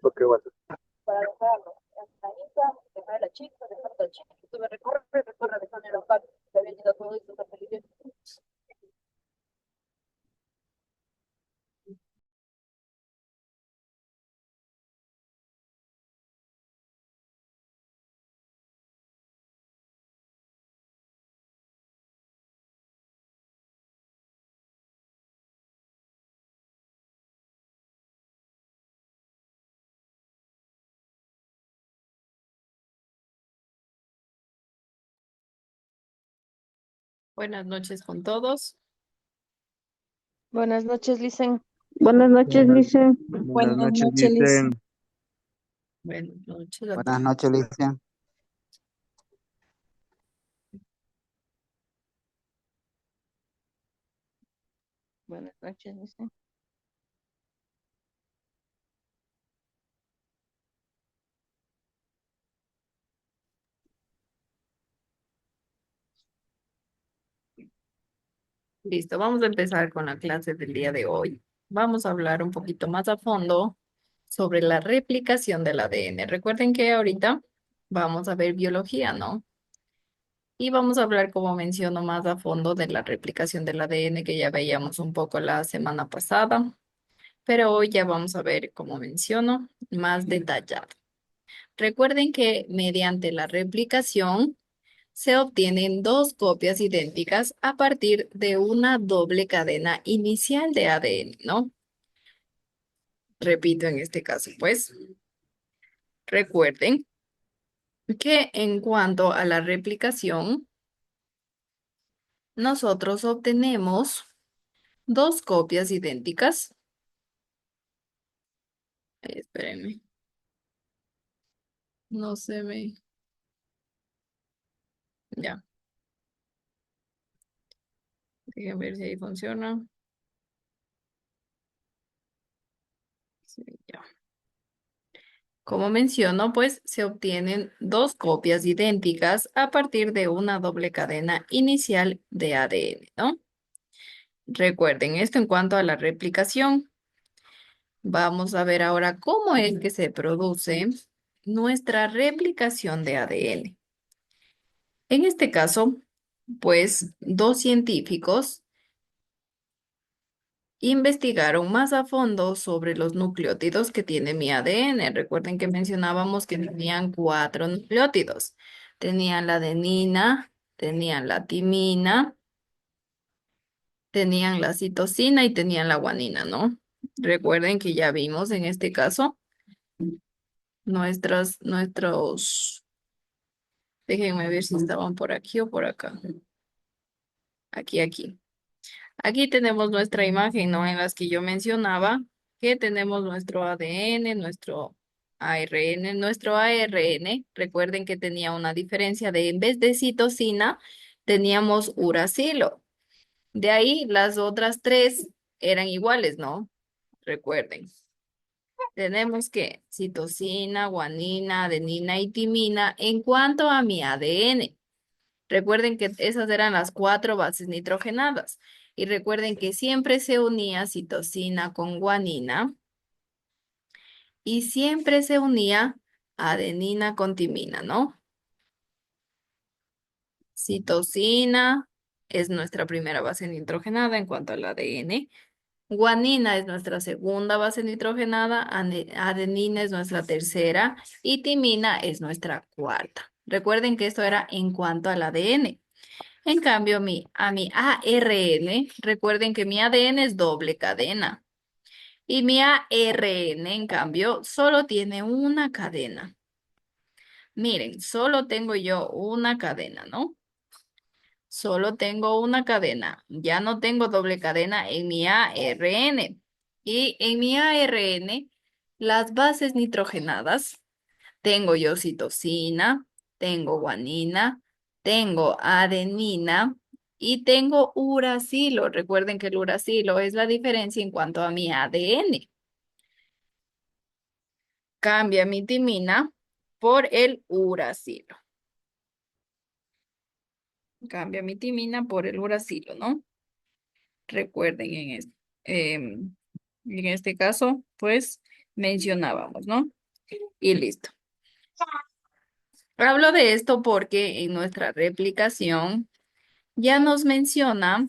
Ok, bueno. Buenas noches con todos. Buenas noches, Licen. Buenas noches, Lice. Buenas Buenas noches, noches, dicen. Licen. Buenas noches a Buenas todos. noches, Licia. Buenas noches, Licen. Listo, vamos a empezar con la clase del día de hoy. Vamos a hablar un poquito más a fondo sobre la replicación del ADN. Recuerden que ahorita vamos a ver biología, ¿no? Y vamos a hablar, como menciono, más a fondo de la replicación del ADN que ya veíamos un poco la semana pasada, pero hoy ya vamos a ver, como menciono, más detallado. Recuerden que mediante la replicación se obtienen dos copias idénticas a partir de una doble cadena inicial de ADN, ¿no? Repito en este caso, pues, recuerden que en cuanto a la replicación, nosotros obtenemos dos copias idénticas. Espérenme, no se ve. Ya, déjenme ver si ahí funciona. Sí, ya. Como menciono, pues se obtienen dos copias idénticas a partir de una doble cadena inicial de ADN, ¿no? Recuerden esto en cuanto a la replicación. Vamos a ver ahora cómo es que se produce nuestra replicación de ADN. En este caso, pues dos científicos investigaron más a fondo sobre los nucleótidos que tiene mi ADN. Recuerden que mencionábamos que tenían cuatro nucleótidos. Tenían la adenina, tenían la timina, tenían la citosina y tenían la guanina, ¿no? Recuerden que ya vimos en este caso déjenme ver si estaban por aquí o por acá. Aquí. Aquí tenemos nuestra imagen, ¿no? En las que yo mencionaba que tenemos nuestro ADN, nuestro ARN. Nuestro ARN, recuerden que tenía una diferencia de en vez de citosina, teníamos uracilo. De ahí las otras tres eran iguales, ¿no? Recuerden. Tenemos que citosina, guanina, adenina y timina en cuanto a mi ADN. Recuerden que esas eran las cuatro bases nitrogenadas. Y recuerden que siempre se unía citosina con guanina y siempre se unía adenina con timina, ¿no? Citosina es nuestra primera base nitrogenada en cuanto al ADN. Guanina es nuestra segunda base nitrogenada, adenina es nuestra tercera y timina es nuestra cuarta. Recuerden que esto era en cuanto al ADN. En cambio, a mi ARN, recuerden que mi ADN es doble cadena. Y mi ARN, en cambio, solo tiene una cadena. Miren, solo tengo yo una cadena, ¿no? Solo tengo una cadena. Ya no tengo doble cadena en mi ARN. Y en mi ARN, las bases nitrogenadas, tengo yo citosina, tengo guanina, tengo adenina y tengo uracilo. Recuerden que el uracilo es la diferencia en cuanto a mi ADN. Cambia mi timina por el uracilo. Cambia mi timina por el uracilo, ¿no? Recuerden en este caso, pues mencionábamos, ¿no? Y listo. Hablo de esto porque en nuestra replicación ya nos menciona,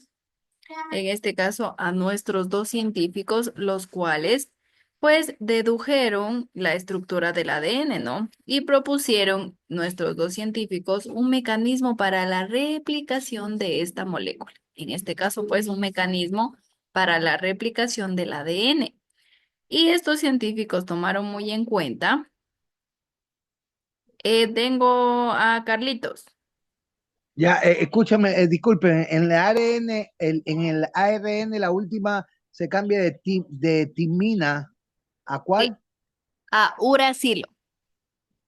en este caso, a nuestros dos científicos, los cuales, pues, dedujeron la estructura del ADN, ¿no? Y propusieron nuestros dos científicos un mecanismo para la replicación de esta molécula. En este caso, pues, un mecanismo para la replicación del ADN. Y estos científicos tomaron muy en cuenta. Tengo a Carlitos. Ya, escúchame, disculpen, en el ARN, en el ARN la última se cambia de timina ¿a Sí, cuál? a uracilo.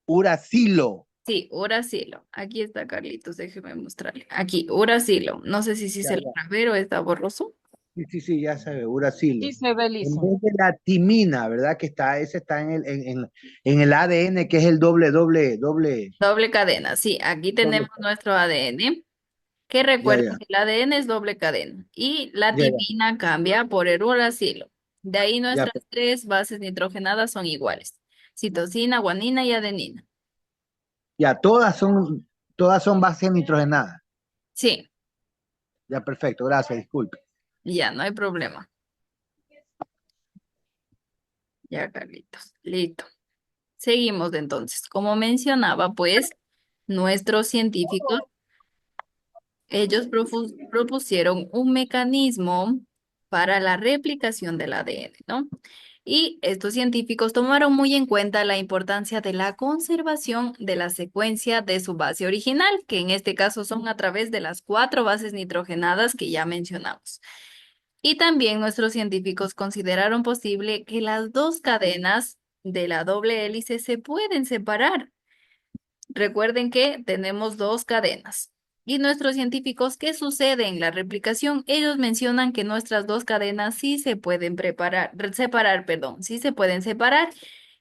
Uracilo. Sí, uracilo. Aquí está Carlitos, déjeme mostrarle. Aquí, uracilo. No sé si Ya, se lo ya. van a ver o está borroso. Sí, sí, sí, ya sabe, uracilo. Sí se ve En liso. vez de la timina, ¿verdad? Que está, ese está en el ADN, que es el doble. Doble cadena, sí. Aquí Doble. tenemos nuestro ADN, que Ya, recuerden ya, que el ADN es doble cadena. Y la ya, ya, timina cambia por el uracilo. De ahí ya, nuestras tres bases nitrogenadas son iguales. Citosina, guanina y adenina. ya, todas son bases nitrogenadas. Sí, Ya, perfecto, gracias, disculpe. ya, no hay problema. Ya, Carlitos. Listo. Seguimos entonces. Como mencionaba, pues, nuestros científicos, ellos propusieron un mecanismo para la replicación del ADN, ¿no? Y estos científicos tomaron muy en cuenta la importancia de la conservación de la secuencia de su base original, que en este caso son a través de las cuatro bases nitrogenadas que ya mencionamos. Y también nuestros científicos consideraron posible que las dos cadenas de la doble hélice se pueden separar. Recuerden que tenemos dos cadenas. Y nuestros científicos, ¿qué sucede en la replicación? Ellos mencionan que nuestras dos cadenas sí se pueden separar, perdón, sí se pueden separar.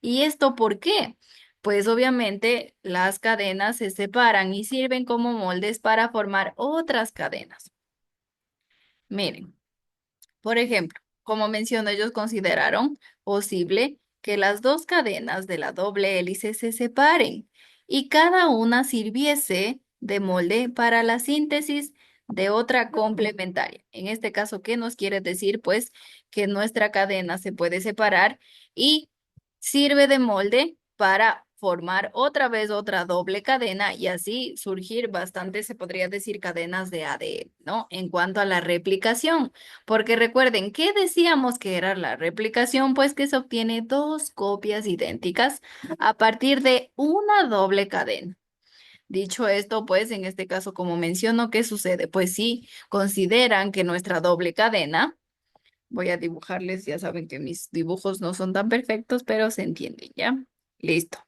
¿Y esto por qué? Pues obviamente las cadenas se separan y sirven como moldes para formar otras cadenas. Miren. Por ejemplo, como mencioné, ellos consideraron posible que las dos cadenas de la doble hélice se separen y cada una sirviese de molde para la síntesis de otra complementaria. En este caso, ¿qué nos quiere decir? Pues que nuestra cadena se puede separar y sirve de molde para formar otra vez otra doble cadena y así surgir bastante, se podría decir, cadenas de ADN, ¿no? En cuanto a la replicación. Porque recuerden, ¿qué decíamos que era la replicación? Pues que se obtiene dos copias idénticas a partir de una doble cadena. Dicho esto, pues en este caso, como menciono, ¿qué sucede? Pues sí, consideran que nuestra doble cadena, voy a dibujarles, ya saben que mis dibujos no son tan perfectos, pero se entienden, ¿ya? Listo.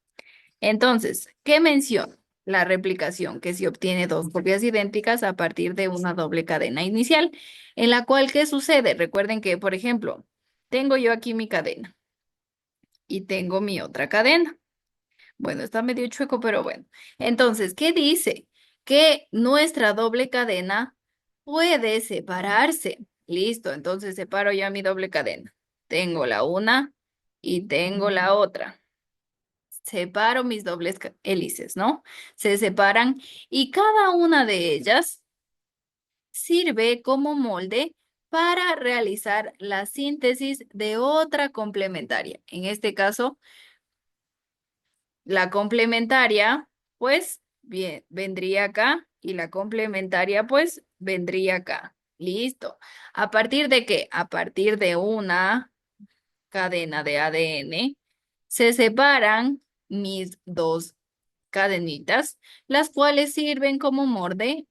Entonces, ¿qué menciono? La replicación, que se obtiene dos copias idénticas a partir de una doble cadena inicial, en la cual, ¿qué sucede? Recuerden que, por ejemplo, tengo yo aquí mi cadena y tengo mi otra cadena. Bueno, está medio chueco, pero bueno. Entonces, ¿qué dice? Que nuestra doble cadena puede separarse. Listo, entonces separo ya mi doble cadena. Tengo la una y tengo la otra. Separo mis dobles hélices, ¿no? Se separan y cada una de ellas sirve como molde para realizar la síntesis de otra complementaria. En este caso, la complementaria, pues, Bien, vendría acá y la complementaria pues vendría acá. Listo. ¿A partir de qué? A partir de una cadena de ADN se separan mis dos cadenitas, las cuales sirven como molde,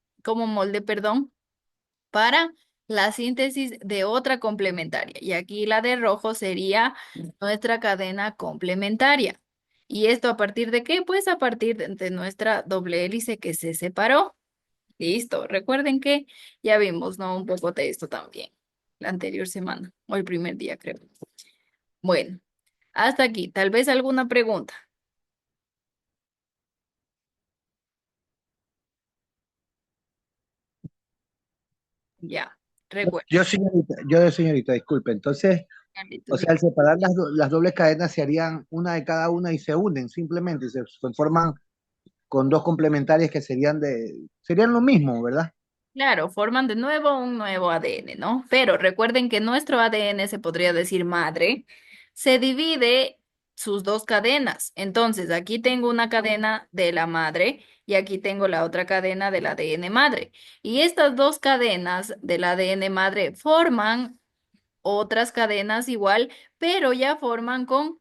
perdón, para la síntesis de otra complementaria. Y aquí la de rojo sería nuestra cadena complementaria. ¿Y esto a partir de qué? Pues a partir de nuestra doble hélice que se separó. Listo. Recuerden que ya vimos, ¿no? Un poco de esto también la anterior semana o el primer día, creo. Bueno, hasta aquí. Tal vez alguna pregunta. Ya. Recuerden. Señorita, disculpe. Entonces, o sea, al separar las dobles cadenas se harían una de cada una y se unen simplemente, se forman con dos complementarias que serían lo mismo, ¿verdad? Claro, forman de nuevo un nuevo ADN, ¿no? Pero recuerden que nuestro ADN, se podría decir madre, se divide sus dos cadenas. Entonces, aquí tengo una cadena de la madre y aquí tengo la otra cadena del ADN madre. Y estas dos cadenas del ADN madre forman otras cadenas igual, pero ya forman con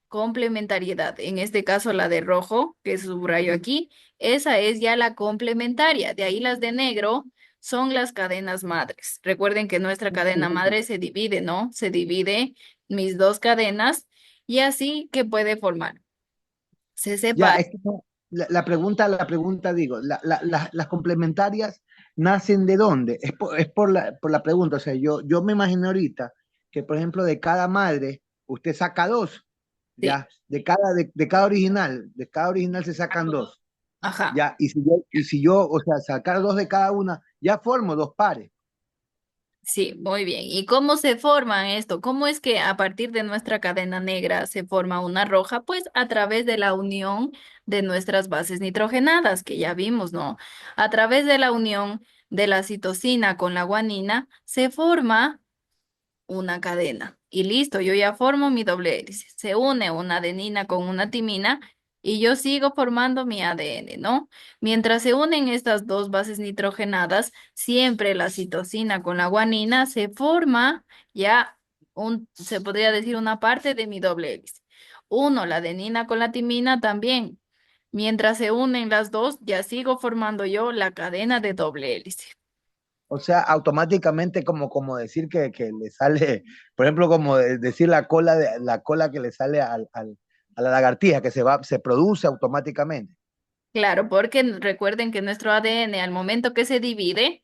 complementariedad. En este caso, la de rojo, que subrayo aquí, esa es ya la complementaria. De ahí las de negro son las cadenas madres. Recuerden que nuestra cadena madre se divide, ¿no? Se divide mis dos cadenas y así que puede formar. Se Ya, separa. la pregunta digo, las complementarias nacen de dónde? Es por la pregunta, o sea, yo me imagino ahorita que, por ejemplo, de cada madre, usted saca dos, Sí, ya, de cada original se sacan dos, ajá. ya, y si yo, o sea, sacar dos de cada una, ya formo dos pares. Sí, muy bien. ¿Y cómo se forma esto? ¿Cómo es que a partir de nuestra cadena negra se forma una roja? Pues a través de la unión de nuestras bases nitrogenadas, que ya vimos, ¿no? A través de la unión de la citosina con la guanina se forma una cadena. Y listo, yo ya formo mi doble hélice. Se une una adenina con una timina y yo sigo formando mi ADN, ¿no? Mientras se unen estas dos bases nitrogenadas, siempre la citosina con la guanina se forma ya se podría decir una parte de mi doble hélice. Uno, la adenina con la timina también. Mientras se unen las dos, ya sigo formando yo la cadena de doble hélice. O sea, automáticamente como decir que le sale, por ejemplo, como decir la cola que le sale a la lagartija, que se produce automáticamente. Claro, porque recuerden que nuestro ADN al momento que se divide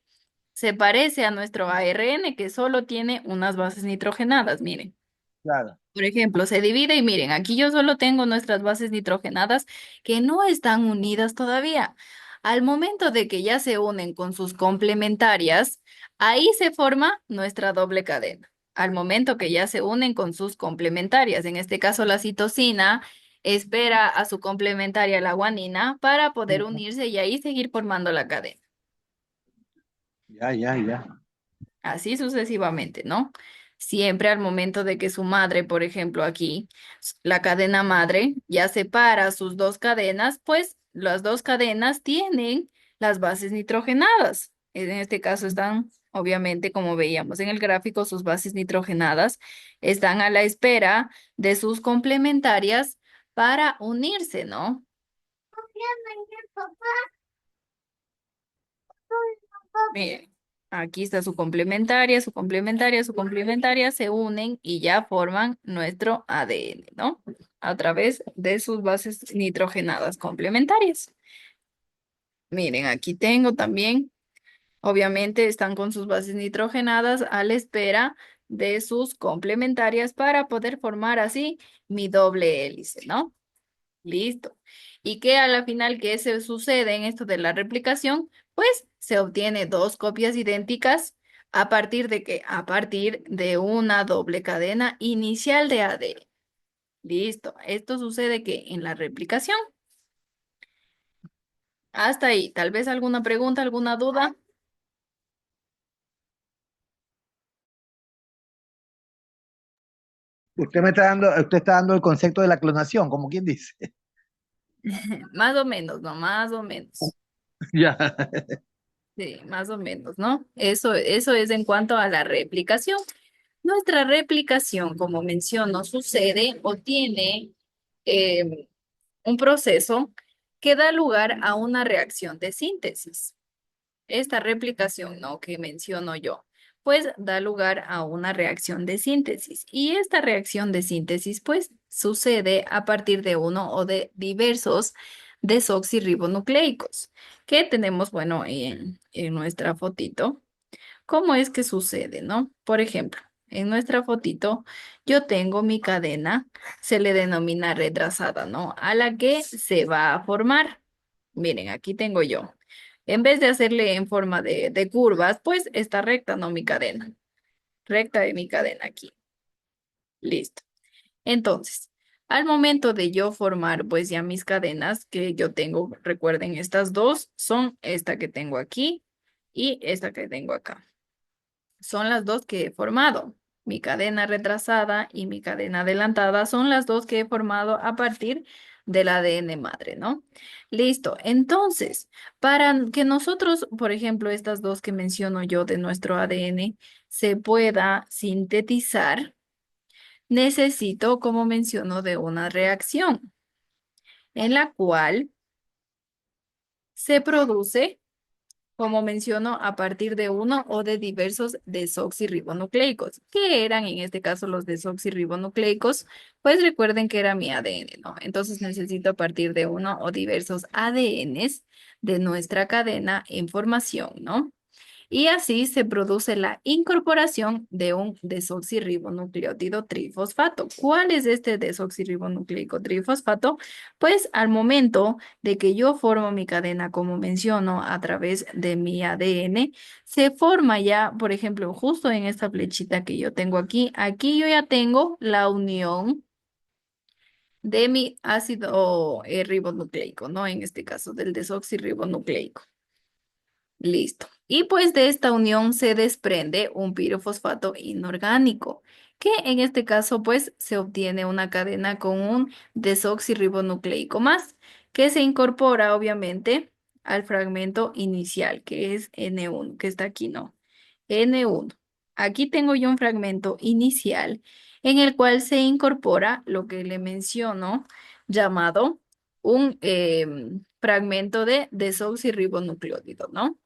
se parece a nuestro ARN que solo tiene unas bases nitrogenadas. Miren, Claro. por ejemplo, se divide y miren, aquí yo solo tengo nuestras bases nitrogenadas que no están unidas todavía. Al momento de que ya se unen con sus complementarias, ahí se forma nuestra doble cadena. Al momento que ya se unen con sus complementarias, en este caso la citosina espera a su complementaria la guanina para poder unirse y ahí seguir formando la cadena. Ya, ya, ya. Así sucesivamente, ¿no? Siempre al momento de que su madre, por ejemplo, aquí, la cadena madre ya separa sus dos cadenas, pues las dos cadenas tienen las bases nitrogenadas. En este caso están, obviamente, como veíamos en el gráfico, sus bases nitrogenadas están a la espera de sus complementarias para unirse, ¿no? Miren, aquí está su complementaria, su complementaria, su complementaria, se unen y ya forman nuestro ADN, ¿no? A través de sus bases nitrogenadas complementarias. Miren, aquí tengo también, obviamente están con sus bases nitrogenadas a la espera de sus complementarias para poder formar así mi doble hélice, ¿no? Listo. ¿Y qué a la final qué se sucede en esto de la replicación? Pues se obtiene dos copias idénticas a partir de qué? A partir de una doble cadena inicial de ADN. Listo. Esto sucede que en la replicación. Hasta ahí. Tal vez alguna pregunta, alguna duda. Usted está dando el concepto de la clonación, como quien dice. Más o menos, ¿no? Más o menos. Ya. Sí, más o menos, ¿no? Eso es en cuanto a la replicación. Nuestra replicación, como menciono, sucede o tiene eh, un proceso que da lugar a una reacción de síntesis. Esta replicación, ¿no? Que menciono yo, pues da lugar a una reacción de síntesis. Y esta reacción de síntesis, pues, sucede a partir de uno o de diversos desoxirribonucleicos que tenemos, bueno, en nuestra fotito. ¿Cómo es que sucede, no? Por ejemplo, en nuestra fotito yo tengo mi cadena, se le denomina retrasada, ¿no? A la que se va a formar. Miren, aquí tengo yo. En vez de hacerle en forma de curvas, pues está recta, ¿no? Mi cadena. Recta de mi cadena aquí. Listo. Entonces, al momento de yo formar, pues ya mis cadenas que yo tengo, recuerden, estas dos son esta que tengo aquí y esta que tengo acá. Son las dos que he formado. Mi cadena retrasada y mi cadena adelantada son las dos que he formado a partir del ADN madre, ¿no? Listo. Entonces, para que nosotros, por ejemplo, estas dos que menciono yo de nuestro ADN se pueda sintetizar, necesito, como menciono, de una reacción en la cual se produce, como menciono, a partir de uno o de diversos desoxirribonucleicos. ¿Qué eran en este caso los desoxirribonucleicos? Pues recuerden que era mi ADN, ¿no? Entonces necesito a partir de uno o diversos ADNs de nuestra cadena en formación, ¿no? Y así se produce la incorporación de un desoxirribonucleótido trifosfato. ¿Cuál es este desoxirribonucleico trifosfato? Pues al momento de que yo formo mi cadena, como menciono, a través de mi ADN, se forma ya, por ejemplo, justo en esta flechita que yo tengo aquí, aquí yo ya tengo la unión de mi ácido ribonucleico, ¿no? En este caso, del desoxirribonucleico. Listo. Y pues de esta unión se desprende un pirofosfato inorgánico, que en este caso pues se obtiene una cadena con un desoxirribonucleico más, que se incorpora obviamente al fragmento inicial, que es N1, que está aquí, ¿no? N1. Aquí tengo yo un fragmento inicial en el cual se incorpora lo que le menciono llamado un fragmento de desoxirribonucleótido, ¿no?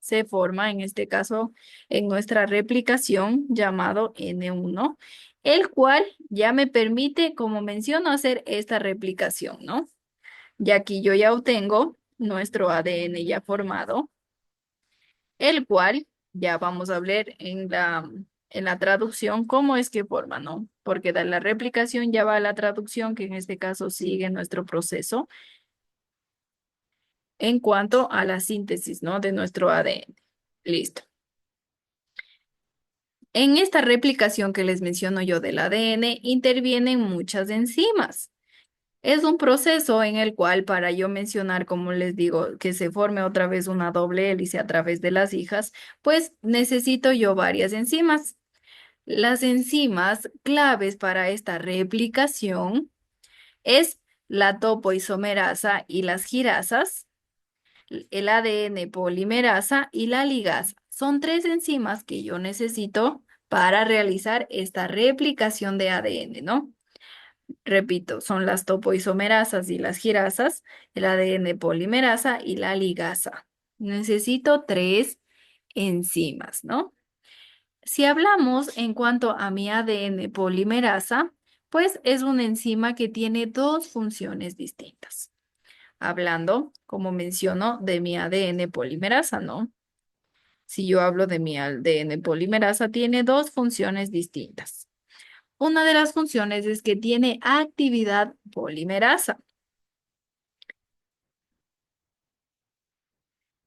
Se forma en este caso en nuestra replicación llamado N1, el cual ya me permite, como menciono, hacer esta replicación, ¿no? Y aquí yo ya obtengo nuestro ADN ya formado, el cual ya vamos a ver en la traducción cómo es que forma, ¿no? Porque de la replicación ya va a la traducción, que en este caso sigue nuestro proceso en cuanto a la síntesis, ¿no? De nuestro ADN. Listo. En esta replicación que les menciono yo del ADN, intervienen muchas enzimas. Es un proceso en el cual, para yo mencionar, como les digo, que se forme otra vez una doble hélice a través de las hijas, pues necesito yo varias enzimas. Las enzimas claves para esta replicación es la topoisomerasa y las girasas, el ADN polimerasa y la ligasa. Son tres enzimas que yo necesito para realizar esta replicación de ADN, ¿no? Repito, son las topoisomerasas y las girasas, el ADN polimerasa y la ligasa. Necesito tres enzimas, ¿no? Si hablamos en cuanto a mi ADN polimerasa, pues es una enzima que tiene dos funciones distintas. Hablando, como menciono, de mi ADN polimerasa, ¿no? Si yo hablo de mi ADN polimerasa, tiene dos funciones distintas. Una de las funciones es que tiene actividad polimerasa.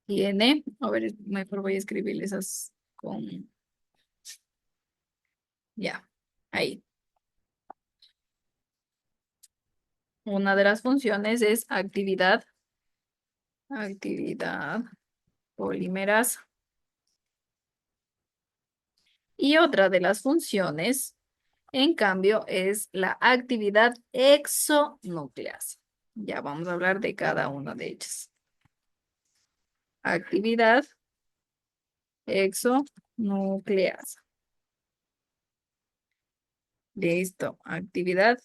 Tiene, a ver, mejor voy a escribir esas con, ya, ahí. Una de las funciones es actividad polimerasa. Y otra de las funciones, en cambio, es la actividad exonucleasa. Ya vamos a hablar de cada una de ellas. Actividad exonucleasa. Listo. Actividad.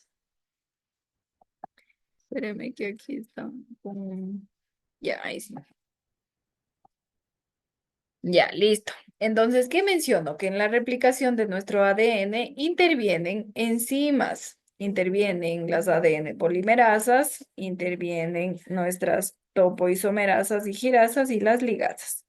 Espéreme que aquí está. Ya, ahí sí. Ya, listo. Entonces, ¿qué menciono? Que en la replicación de nuestro ADN intervienen enzimas, intervienen las ADN polimerasas, intervienen nuestras topoisomerasas y girasas y las ligasas.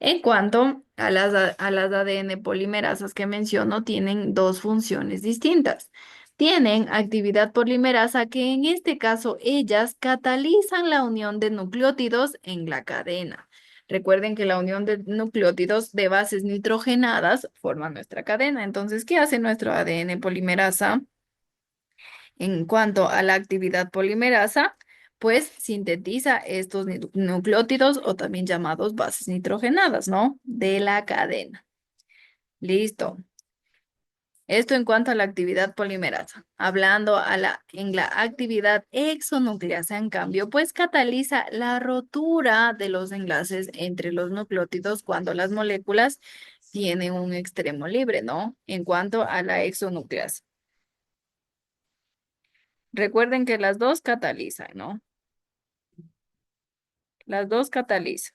En cuanto a las ADN polimerasas que menciono, tienen dos funciones distintas. Tienen actividad polimerasa que en este caso ellas catalizan la unión de nucleótidos en la cadena. Recuerden que la unión de nucleótidos de bases nitrogenadas forma nuestra cadena. Entonces, ¿qué hace nuestro ADN polimerasa? En cuanto a la actividad polimerasa, pues sintetiza estos nucleótidos o también llamados bases nitrogenadas, ¿no? De la cadena. Listo. Esto en cuanto a la actividad polimerasa. Hablando en la actividad exonucleasa, en cambio, pues cataliza la rotura de los enlaces entre los nucleótidos cuando las moléculas tienen un extremo libre, ¿no? En cuanto a la exonucleasa. Recuerden que las dos catalizan, ¿no? Las dos catalizan.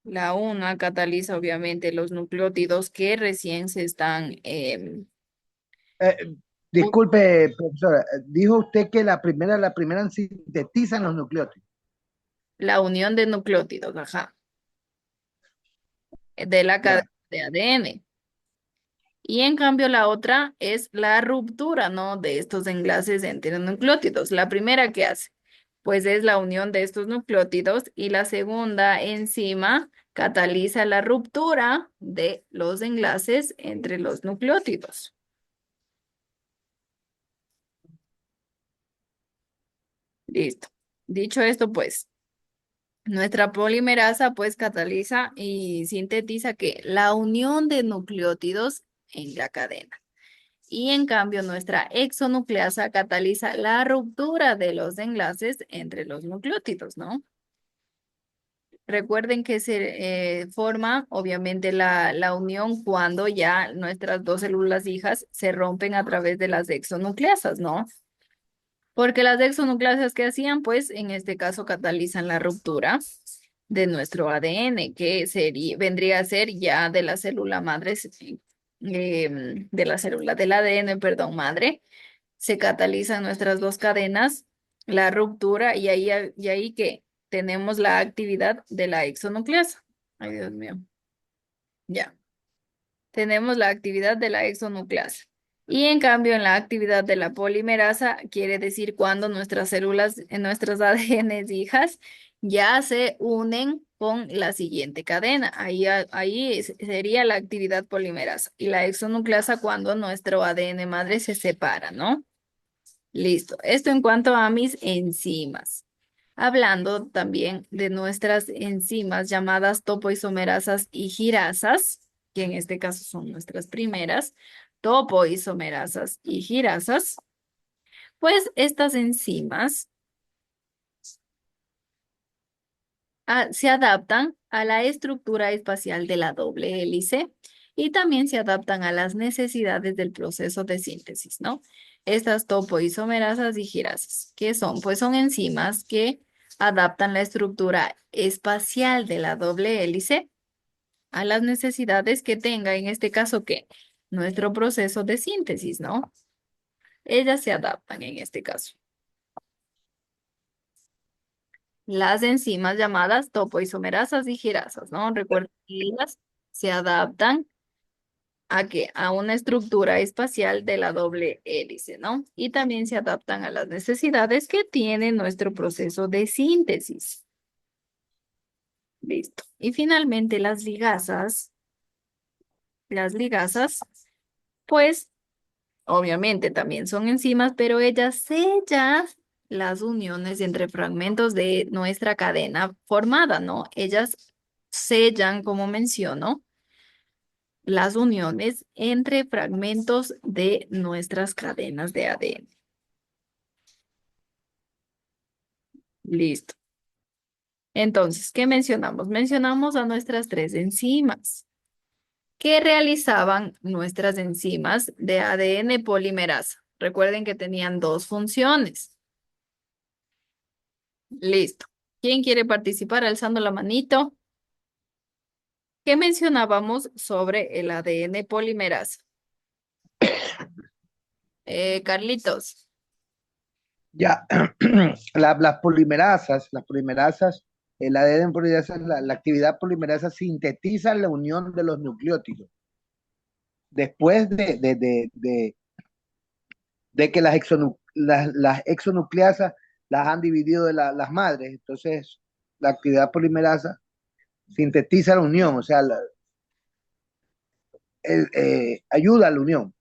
La una cataliza obviamente los nucleótidos que recién se están Eh, disculpe, profesora, dijo usted que la primera sintetizan los nucleótidos. la unión de nucleótidos, ajá, de la Ya. cadena de ADN. Y en cambio la otra es la ruptura, ¿no? De estos enlaces entre nucleótidos. La primera que hace, pues es la unión de estos nucleótidos y la segunda enzima cataliza la ruptura de los enlaces entre los nucleótidos. Listo. Dicho esto, pues, nuestra polimerasa pues cataliza y sintetiza que la unión de nucleótidos en la cadena. Y en cambio, nuestra exonucleasa cataliza la ruptura de los enlaces entre los nucleótidos, ¿no? Recuerden que se forma, obviamente, la unión cuando ya nuestras dos células hijas se rompen a través de las exonucleasas, ¿no? Porque las exonucleasas que hacían, pues, en este caso, catalizan la ruptura de nuestro ADN, que vendría a ser ya de la célula madre, de la célula del ADN, perdón, madre se catalizan nuestras dos cadenas, la ruptura y ahí que tenemos la actividad de la exonucleasa. Ay, Dios mío. Ya. Tenemos la actividad de la exonucleasa. Y en cambio, en la actividad de la polimerasa, quiere decir cuando nuestras células, en nuestras ADN hijas, ya se unen con la siguiente cadena. Ahí sería la actividad polimerasa. Y la exonucleasa cuando nuestro ADN madre se separa, ¿no? Listo. Esto en cuanto a mis enzimas. Hablando también de nuestras enzimas llamadas topoisomerasas y girasas, que en este caso son nuestras primeras, topoisomerasas y girasas, pues estas enzimas se adaptan a la estructura espacial de la doble hélice y también se adaptan a las necesidades del proceso de síntesis, ¿no? Estas topoisomerasas y girasas, ¿qué son? Pues son enzimas que adaptan la estructura espacial de la doble hélice a las necesidades que tenga, en este caso, ¿qué? Nuestro proceso de síntesis, ¿no? Ellas se adaptan en este caso. Las enzimas llamadas topoisomerasas y girasas, ¿no? Recuerden que ellas se adaptan a qué? A una estructura espacial de la doble hélice, ¿no? Y también se adaptan a las necesidades que tiene nuestro proceso de síntesis. Listo. Y finalmente las ligasas, pues obviamente también son enzimas, pero ellas sellan las uniones entre fragmentos de nuestra cadena formada, ¿no? Ellas sellan, como menciono, las uniones entre fragmentos de nuestras cadenas de ADN. Listo. Entonces, ¿qué mencionamos? Mencionamos a nuestras tres enzimas. ¿Qué realizaban nuestras enzimas de ADN polimerasa? Recuerden que tenían dos funciones. Listo. ¿Quién quiere participar alzando la manito? ¿Qué mencionábamos sobre el ADN polimerasa? Carlitos. Ya, las polimerasas, el ADN polimerasa, la actividad polimerasa sintetiza la unión de los nucleótidos. Después de que las exonucleasas las han dividido de las madres, entonces la actividad polimerasa sintetiza la unión, o sea, ayuda a la unión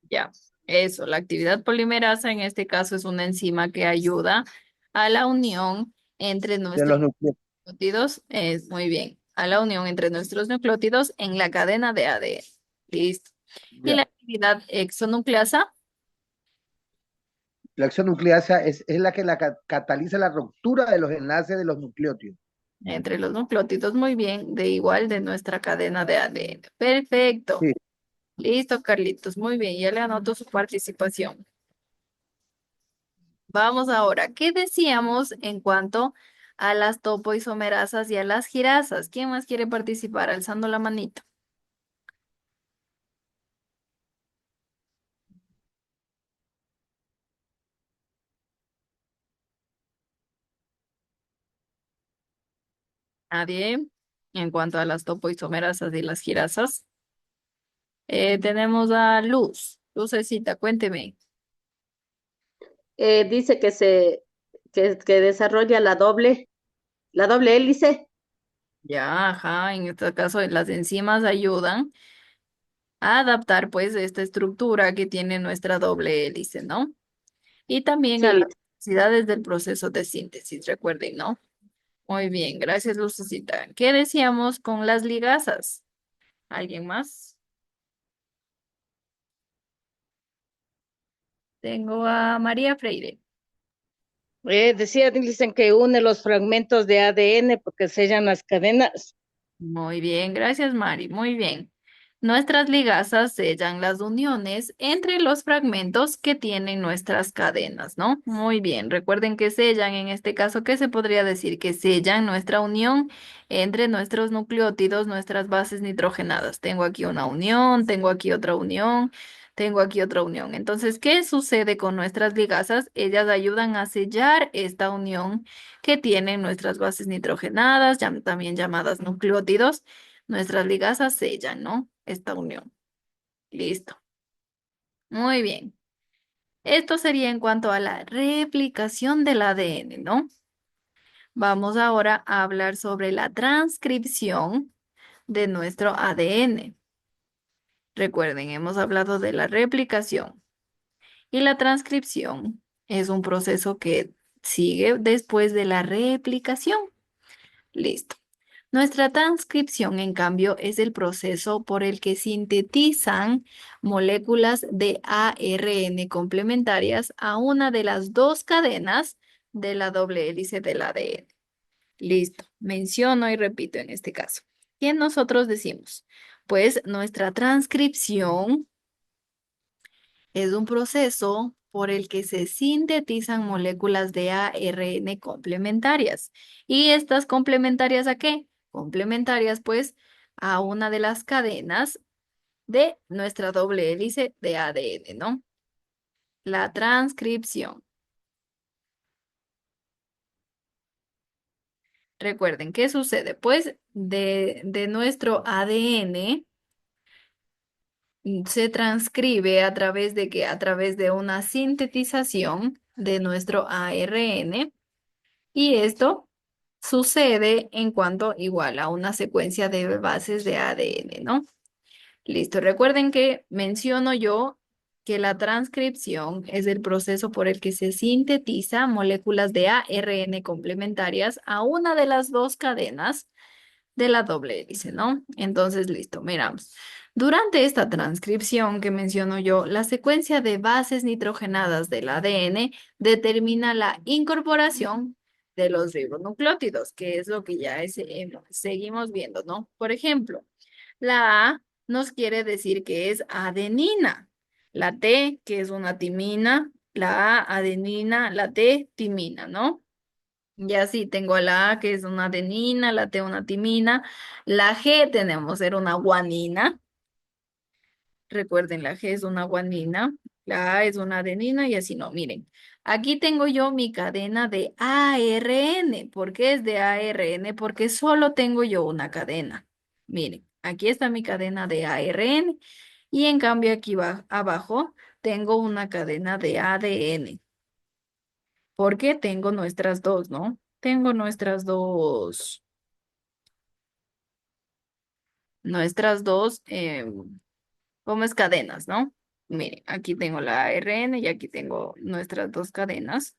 Ya, eso, la actividad polimerasa en este caso es una enzima que ayuda a la unión entre de nuestros los nucleótidos. nucleótidos, es muy bien, a la unión entre nuestros nucleótidos en la cadena de ADN. Listo. Y Ya. la actividad exonucleasa, La exonucleasa es la que cataliza la ruptura de los enlaces de los nucleótidos. entre los nucleótidos, muy bien, de igual de nuestra cadena de ADN. Perfecto. Sí. Listo, Carlitos, muy bien, ya le anoto su participación. Vamos ahora, ¿qué decíamos en cuanto a las topoisomerasas y a las girasas? ¿Quién más quiere participar? Alzando la manito. Nadie. En cuanto a las topoisomerasas y las girasas. Tenemos a Luz. Lucecita, cuénteme. Dice que desarrolla la doble hélice. Ya, ajá, en este caso las enzimas ayudan a adaptar pues esta estructura que tiene nuestra doble hélice, ¿no? Y también a Sí, las necesidades del proceso de síntesis, recuerden, ¿no? Muy bien, gracias, Lucecita. ¿Qué decíamos con las ligasas? ¿Alguien más? Tengo a María Freire. dicen que une los fragmentos de ADN porque sellan las cadenas. Muy bien, gracias, Mari. Muy bien. Nuestras ligasas sellan las uniones entre los fragmentos que tienen nuestras cadenas, ¿no? Muy bien. Recuerden que sellan, en este caso, ¿qué se podría decir? Que sellan nuestra unión entre nuestros nucleótidos, nuestras bases nitrogenadas. Tengo aquí una unión, tengo aquí otra unión, tengo aquí otra unión. Entonces, ¿qué sucede con nuestras ligasas? Ellas ayudan a sellar esta unión que tienen nuestras bases nitrogenadas, también llamadas nucleótidos. Nuestras ligasas sellan, ¿no? Esta unión. Listo. Muy bien. Esto sería en cuanto a la replicación del ADN, ¿no? Vamos ahora a hablar sobre la transcripción de nuestro ADN. Recuerden, hemos hablado de la replicación y la transcripción es un proceso que sigue después de la replicación. Listo. Nuestra transcripción, en cambio, es el proceso por el que sintetizan moléculas de ARN complementarias a una de las dos cadenas de la doble hélice del ADN. Listo. Menciono y repito en este caso. ¿Qué nosotros decimos? Pues nuestra transcripción es un proceso por el que se sintetizan moléculas de ARN complementarias. ¿Y estas complementarias a qué? Complementarias, pues, a una de las cadenas de nuestra doble hélice de ADN, ¿no? La transcripción. Recuerden, ¿qué sucede? Pues de nuestro ADN se transcribe a través de que a través de una sintetización de nuestro ARN. Y esto sucede en cuanto igual a una secuencia de bases de ADN, ¿no? Listo. Recuerden que menciono yo que la transcripción es el proceso por el que se sintetiza moléculas de ARN complementarias a una de las dos cadenas de la doble hélice, ¿no? Entonces, listo, miramos. Durante esta transcripción que menciono yo, la secuencia de bases nitrogenadas del ADN determina la incorporación de los ribonucleótidos, que es lo que ya seguimos viendo, ¿no? Por ejemplo, la A nos quiere decir que es adenina, la T, que es una timina, la A, adenina, la T, timina, ¿no? Ya sí, tengo la A, que es una adenina, la T, una timina, la G tenemos, era una guanina. Recuerden, la G es una guanina, la A es una adenina y así no. Miren, aquí tengo yo mi cadena de ARN. ¿Por qué es de ARN? Porque solo tengo yo una cadena. Miren, aquí está mi cadena de ARN y en cambio aquí abajo tengo una cadena de ADN. Porque tengo nuestras dos, ¿no? Tengo nuestras dos, ¿cómo es cadenas, no? Miren, aquí tengo la ARN y aquí tengo nuestras dos cadenas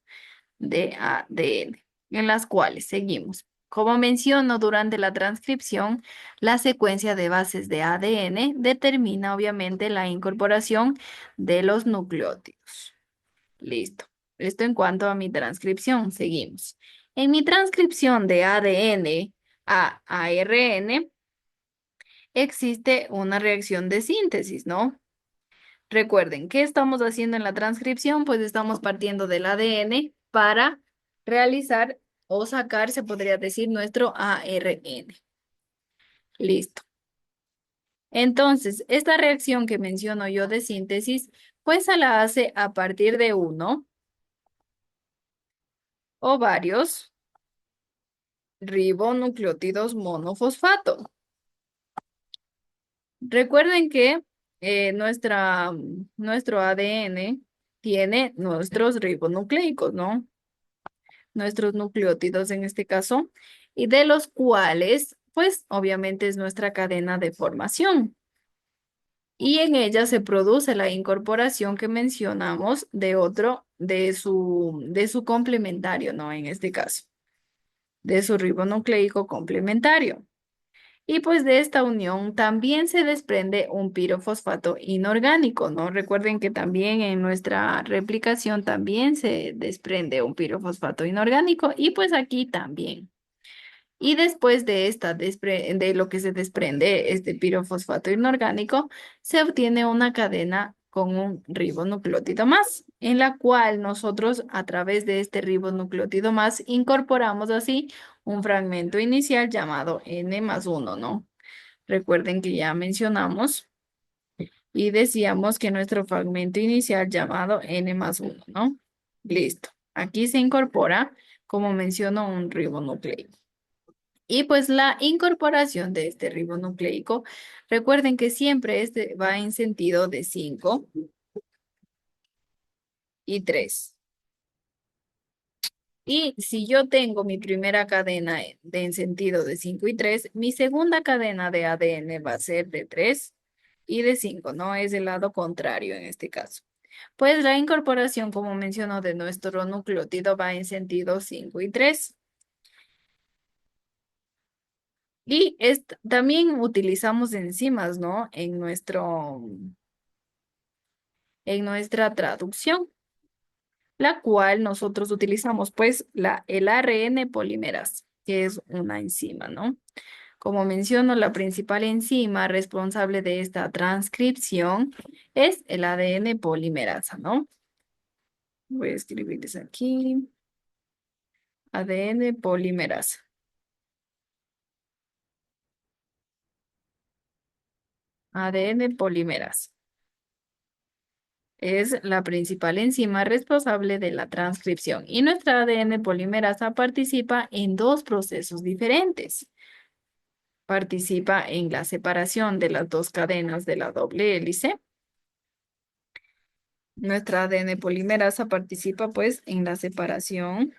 de ADN, en las cuales seguimos. Como menciono durante la transcripción, la secuencia de bases de ADN determina obviamente la incorporación de los nucleótidos. Listo. Esto en cuanto a mi transcripción. Seguimos. En mi transcripción de ADN a ARN existe una reacción de síntesis, ¿no? Recuerden, ¿qué estamos haciendo en la transcripción? Pues estamos partiendo del ADN para realizar o sacar, se podría decir, nuestro ARN. Listo. Entonces, esta reacción que menciono yo de síntesis, pues se la hace a partir de uno o varios ribonucleótidos monofosfato. Recuerden que nuestro ADN tiene nuestros ribonucleicos, ¿no? Nuestros nucleótidos en este caso, y de los cuales, pues obviamente es nuestra cadena de formación. Y en ella se produce la incorporación que mencionamos de otro, de su complementario, ¿no? En este caso, de su ribonucleico complementario. Y pues de esta unión también se desprende un pirofosfato inorgánico, ¿no? Recuerden que también en nuestra replicación también se desprende un pirofosfato inorgánico y pues aquí también. Y después de de lo que se desprende este pirofosfato inorgánico, se obtiene una cadena con un ribonucleótido más, en la cual nosotros a través de este ribonucleótido más incorporamos así un fragmento inicial llamado N+1, ¿no? Recuerden que ya mencionamos y decíamos que nuestro fragmento inicial llamado N+1, ¿no? Listo. Aquí se incorpora, como menciono, un ribonucleico. Y pues la incorporación de este ribonucleico, recuerden que siempre este va en sentido de 5 y 3. Y si yo tengo mi primera cadena en sentido de 5 y 3, mi segunda cadena de ADN va a ser de 3 y de 5, ¿no? Es el lado contrario en este caso. Pues la incorporación, como mencionó, de nuestro nucleótido va en sentido 5 y 3. Y también utilizamos enzimas, ¿no? En nuestra traducción, la cual nosotros utilizamos, pues, el ARN polimerasa, que es una enzima, ¿no? Como menciono, la principal enzima responsable de esta transcripción es el ADN polimerasa, ¿no? Voy a escribirles aquí, ADN polimerasa. ADN polimerasa. Es la principal enzima responsable de la transcripción y nuestra ADN polimerasa participa en dos procesos diferentes. Participa en la separación de las dos cadenas de la doble hélice. Nuestra ADN polimerasa participa pues en la separación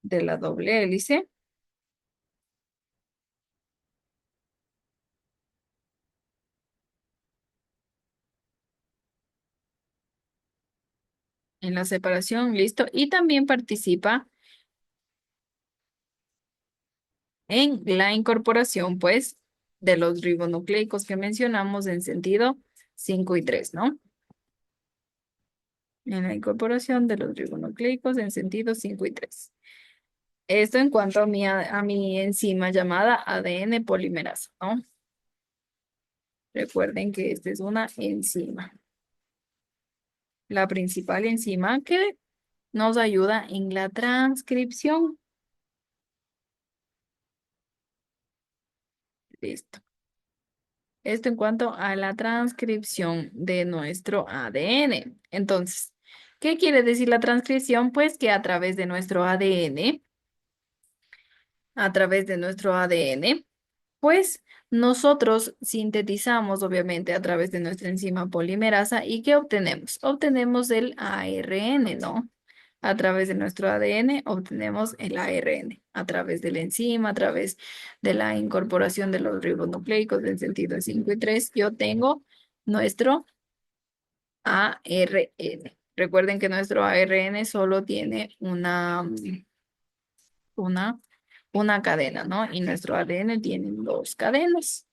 de la doble hélice. En la separación, listo. Y también participa en la incorporación, pues, de los ribonucleicos que mencionamos en sentido 5 y 3, ¿no? en la incorporación de los ribonucleicos en sentido 5 y 3. Esto en cuanto a mi enzima llamada ADN polimerasa, ¿no? Recuerden que esta es una enzima. La principal enzima que nos ayuda en la transcripción. Listo. Esto en cuanto a la transcripción de nuestro ADN. Entonces, ¿qué quiere decir la transcripción? Pues que a través de nuestro ADN, pues nosotros sintetizamos obviamente a través de nuestra enzima polimerasa y ¿qué obtenemos? Obtenemos el ARN, ¿no? A través de nuestro ADN obtenemos el ARN, a través de la enzima, a través de la incorporación de los ribonucleicos del sentido 5 y 3, yo tengo nuestro ARN. Recuerden que nuestro ARN solo tiene una, una cadena, ¿no? Y nuestro ADN tiene dos cadenas.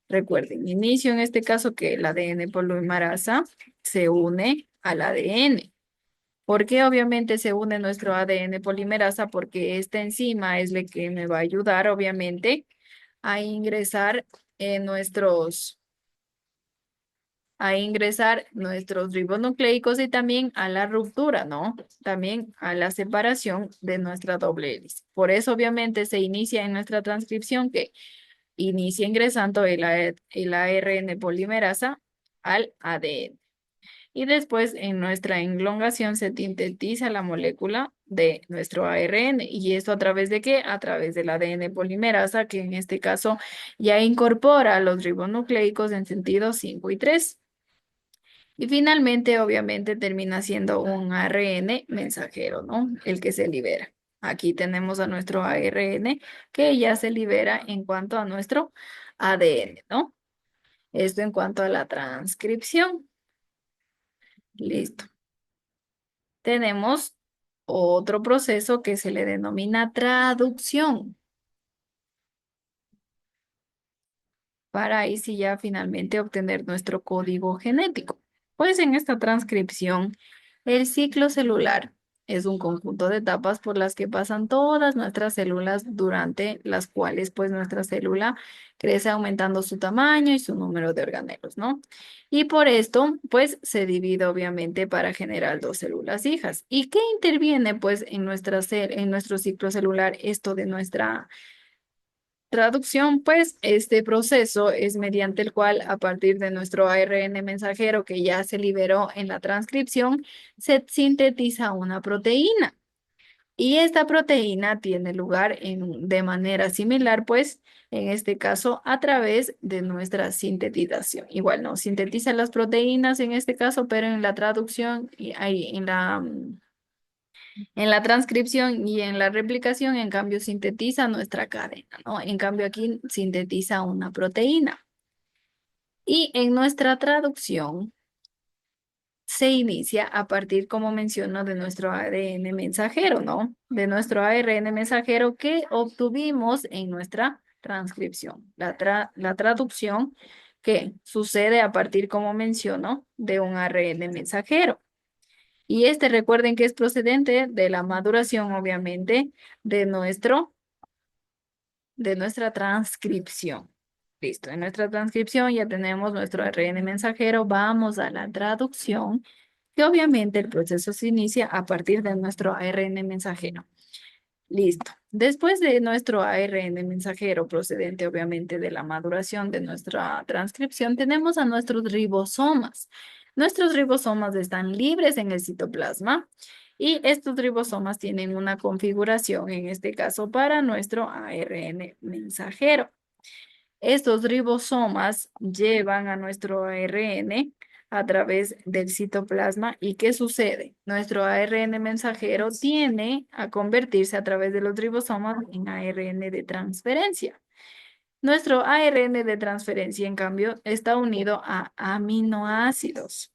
Recuerden, inicio en este caso que el ADN polimerasa se une al ADN. ¿Por qué obviamente se une nuestro ADN polimerasa? Porque esta enzima es la que me va a ayudar, obviamente, a ingresar nuestros ribonucleicos y también a la ruptura, ¿no? También a la separación de nuestra doble hélice. Por eso, obviamente, se inicia en nuestra transcripción que inicia ingresando el ARN polimerasa al ADN. Y después en nuestra elongación se sintetiza la molécula de nuestro ARN. ¿Y esto a través de qué? A través del ADN polimerasa, que en este caso ya incorpora los ribonucleicos en sentido 5 y 3. Y finalmente, obviamente, termina siendo un ARN mensajero, ¿no? El que se libera. Aquí tenemos a nuestro ARN que ya se libera en cuanto a nuestro ADN, ¿no? Esto en cuanto a la transcripción. Listo. Tenemos otro proceso que se le denomina traducción. Para ahí sí ya finalmente obtener nuestro código genético. Pues en esta transcripción, el ciclo celular es un conjunto de etapas por las que pasan todas nuestras células durante las cuales pues nuestra célula crece aumentando su tamaño y su número de organelos, ¿no? Y por esto pues se divide obviamente para generar dos células hijas. ¿Y qué interviene pues en nuestro ciclo celular esto de nuestra traducción? Pues este proceso es mediante el cual, a partir de nuestro ARN mensajero que ya se liberó en la transcripción, se sintetiza una proteína. Y esta proteína tiene lugar de manera similar, pues, en este caso, a través de nuestra sintetización. Igual no sintetiza las proteínas en este caso, pero en la traducción y ahí en la transcripción y en la replicación, en cambio, sintetiza nuestra cadena, ¿no? En cambio, aquí sintetiza una proteína. Y en nuestra traducción se inicia a partir, como menciono, de nuestro ARN mensajero, ¿no? De nuestro ARN mensajero que obtuvimos en nuestra transcripción. La traducción que sucede a partir, como menciono, de un ARN mensajero. Y este recuerden que es procedente de la maduración, obviamente, de nuestra transcripción. Listo, en nuestra transcripción ya tenemos nuestro ARN mensajero. Vamos a la traducción, que obviamente el proceso se inicia a partir de nuestro ARN mensajero. Listo. Después de nuestro ARN mensajero, procedente obviamente de la maduración de nuestra transcripción, tenemos a nuestros ribosomas. Nuestros ribosomas están libres en el citoplasma y estos ribosomas tienen una configuración, en este caso, para nuestro ARN mensajero. Estos ribosomas llevan a nuestro ARN a través del citoplasma. ¿Y qué sucede? Nuestro ARN mensajero tiene a convertirse a través de los ribosomas en ARN de transferencia. Nuestro ARN de transferencia, en cambio, está unido a aminoácidos.